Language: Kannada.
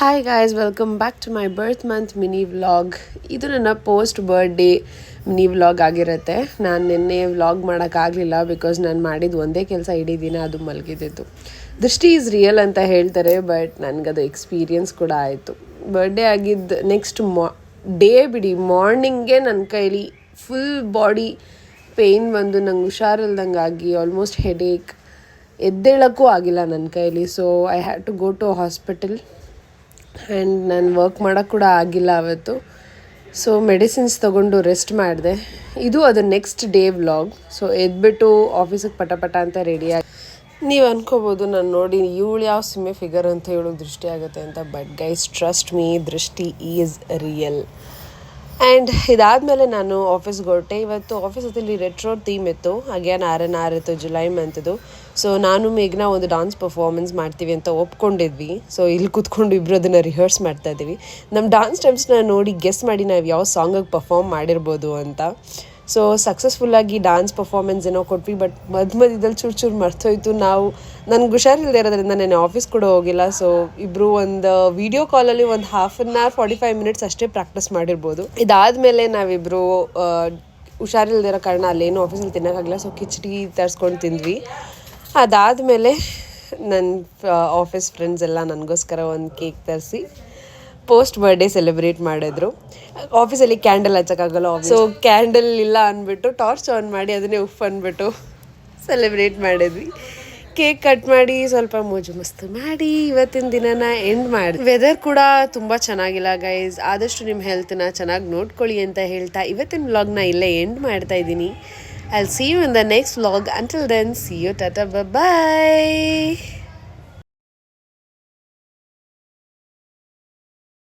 Hi guys, welcome back to my birth month mini vlog. ಇದು ನನ್ನ ಪೋಸ್ಟ್ ಬರ್ಡೇ ಮಿನಿ ವ್ಲಾಗ್ ಆಗಿರುತ್ತೆ. ನಾನು ನಿನ್ನೆ ವ್ಲಾಗ್ ಮಾಡೋಕ್ಕಾಗಲಿಲ್ಲ ಬಿಕಾಸ್ ನಾನು ಮಾಡಿದ್ದು ಒಂದೇ ಕೆಲಸ ಇಡೀ ದಿನ, ಅದು ಮಲಗಿದ್ದು. ದೃಷ್ಟಿ ಈಸ್ ರಿಯಲ್ ಅಂತ ಹೇಳ್ತಾರೆ, ಬಟ್ ನನಗದು ಎಕ್ಸ್ಪೀರಿಯನ್ಸ್ ಕೂಡ ಆಯಿತು. ಬರ್ಡೇ ಆಗಿದ್ದು ನೆಕ್ಸ್ಟ್ ಡೇ ಬಿಡಿ, ಮಾರ್ನಿಂಗೇ ನನ್ನ ಕೈಲಿ ಫುಲ್ ಬಾಡಿ ಪೇಯ್ನ್ ಬಂದು ನಂಗೆ ಹುಷಾರಿಲ್ದಂಗೆ ಆಗಿ ಆಲ್ಮೋಸ್ಟ್ ಹೆಡೇಕ್, ಎದ್ದೇಳೋಕ್ಕೂ ಆಗಿಲ್ಲ ನನ್ನ ಕೈಲಿ. So I had to go to hospital and ನಾನು ವರ್ಕ್ ಮಾಡೋಕ್ಕೆ ಕೂಡ ಆಗಿಲ್ಲ ಅವತ್ತು. ಸೊ ಮೆಡಿಸಿನ್ಸ್ ತೊಗೊಂಡು ರೆಸ್ಟ್ ಮಾಡಿದೆ. ಇದು ಅದು ನೆಕ್ಸ್ಟ್ ಡೇ ವ್ಲಾಗ್. ಸೊ ಎದ್ಬಿಟ್ಟು ಆಫೀಸಿಗೆ ಪಟ ಅಂತ ರೆಡಿಯಾಗಿ, ನೀವು ಅನ್ಕೋಬೋದು ನಾನು ನೋಡಿ ಇವಳು ಯಾವ ಸಿಮ್ಮೆ ಫಿಗರ್ ಅಂತ ಹೇಳೋದು ದೃಷ್ಟಿ ಆಗುತ್ತೆ ಅಂತ. ಬಟ್ ಗೈಸ್, ಟ್ರಸ್ಟ್ ಮೀ, ದೃಷ್ಟಿ ಈಸ್ ರಿಯಲ್. ಆ್ಯಂಡ್ ಇದಾದಮೇಲೆ ನಾನು ಆಫೀಸ್ಗೆ ಹೊರಟೆ. ಇವತ್ತು ಆಫೀಸಲ್ಲಿ ರೆಟ್ರೋ ಥೀಮ್ ಇತ್ತು, ಅಗೇನ್ R&R ಇತ್ತು, ಜುಲೈ ಮಂತದು. ಸೊ ನಾನು ಮೇಘ್ನ ಒಂದು ಡಾನ್ಸ್ ಪರ್ಫಾರ್ಮೆನ್ಸ್ ಮಾಡ್ತೀವಿ ಅಂತ ಒಪ್ಕೊಂಡಿದ್ವಿ. ಸೊ ಇಲ್ಲಿ ಕೂತ್ಕೊಂಡು ಇಬ್ಬರು ಅದನ್ನು ರಿಹರ್ಸ್ ಮಾಡ್ತಾ ಇದ್ದೀವಿ. ನಮ್ಮ ಡಾನ್ಸ್ ಸ್ಟೆಪ್ಸ್ನ ನೋಡಿ ಗೆಸ್ ಮಾಡಿ ನಾವು ಯಾವ ಸಾಂಗಿಗೆ ಪರ್ಫಾರ್ಮ್ ಮಾಡಿರ್ಬೋದು ಅಂತ. ಸೊ ಸಕ್ಸಸ್ಫುಲ್ಲಾಗಿ ಡಾನ್ಸ್ ಪರ್ಫಾರ್ಮೆನ್ಸ್ ಏನೋ ಕೊಟ್ವಿ, ಬಟ್ ಮಧ್ಯದಲ್ಲಿ ಚೂರು ಮರ್ತೋಯ್ತು. ನನಗೆ ಹುಷಾರಿಲ್ಲದೆ ಇರೋದ್ರಿಂದ ನಾನು ಆಫೀಸ್ ಕೂಡ ಹೋಗಿಲ್ಲ. ಸೊ ಇಬ್ಬರು ಒಂದು ವಿಡಿಯೋ ಕಾಲಲ್ಲಿ ಒಂದು 1/2 hour 45 minutes ಅಷ್ಟೇ ಪ್ರಾಕ್ಟೀಸ್ ಮಾಡಿರ್ಬೋದು. ಇದಾದಮೇಲೆ ನಾವಿಬ್ಬರು ಹುಷಾರಿಲ್ಲದಿರೋ ಕಾರಣ ಅಲ್ಲೇನು ಆಫೀಸಲ್ಲಿ ತಿನ್ನೋಕ್ಕಾಗಲ್ಲ. ಸೊ ಕಿಚಡಿ ತರಿಸ್ಕೊಂಡು ತಿಂದ್ವಿ. ಅದಾದಮೇಲೆ ನನ್ನ ಆಫೀಸ್ ಫ್ರೆಂಡ್ಸ್ ಎಲ್ಲ ನನಗೋಸ್ಕರ ಒಂದು ಕೇಕ್ ತರಿಸಿ ಪೋಸ್ಟ್ ಬರ್ಡೇ ಸೆಲೆಬ್ರೇಟ್ ಮಾಡಿದ್ರು. ಆಫೀಸಲ್ಲಿ ಕ್ಯಾಂಡಲ್ ಹಚ್ಚೋಕ್ಕಾಗಲ್ಲ, ಸೊ ಕ್ಯಾಂಡಲ್ ಇಲ್ಲ ಅಂದ್ಬಿಟ್ಟು ಟಾರ್ಚ್ ಆನ್ ಮಾಡಿ ಅದನ್ನೇ ಉಫ್ ಅಂದ್ಬಿಟ್ಟು ಸೆಲೆಬ್ರೇಟ್ ಮಾಡಿದ್ವಿ. ಕೇಕ್ ಕಟ್ ಮಾಡಿ ಸ್ವಲ್ಪ ಮೋಜು ಮಸ್ತು ಮಾಡಿ ಇವತ್ತಿನ ದಿನನ ಎಂಡ್ ಮಾಡಿ. ವೆದರ್ ಕೂಡ ತುಂಬ ಚೆನ್ನಾಗಿಲ್ಲ ಗೈಸ್. ಆದಷ್ಟು ನಿಮ್ಮ ಹೆಲ್ತನ್ನ ಚೆನ್ನಾಗಿ ನೋಡ್ಕೊಳ್ಳಿ ಅಂತ ಹೇಳ್ತಾ ಇವತ್ತಿನ ವ್ಲಾಗ್ನ ಇಲ್ಲೇ ಎಂಡ್ ಮಾಡ್ತಾ ಇದ್ದೀನಿ. I'll see you in the next vlog. Until then, see you, tata, bye bye.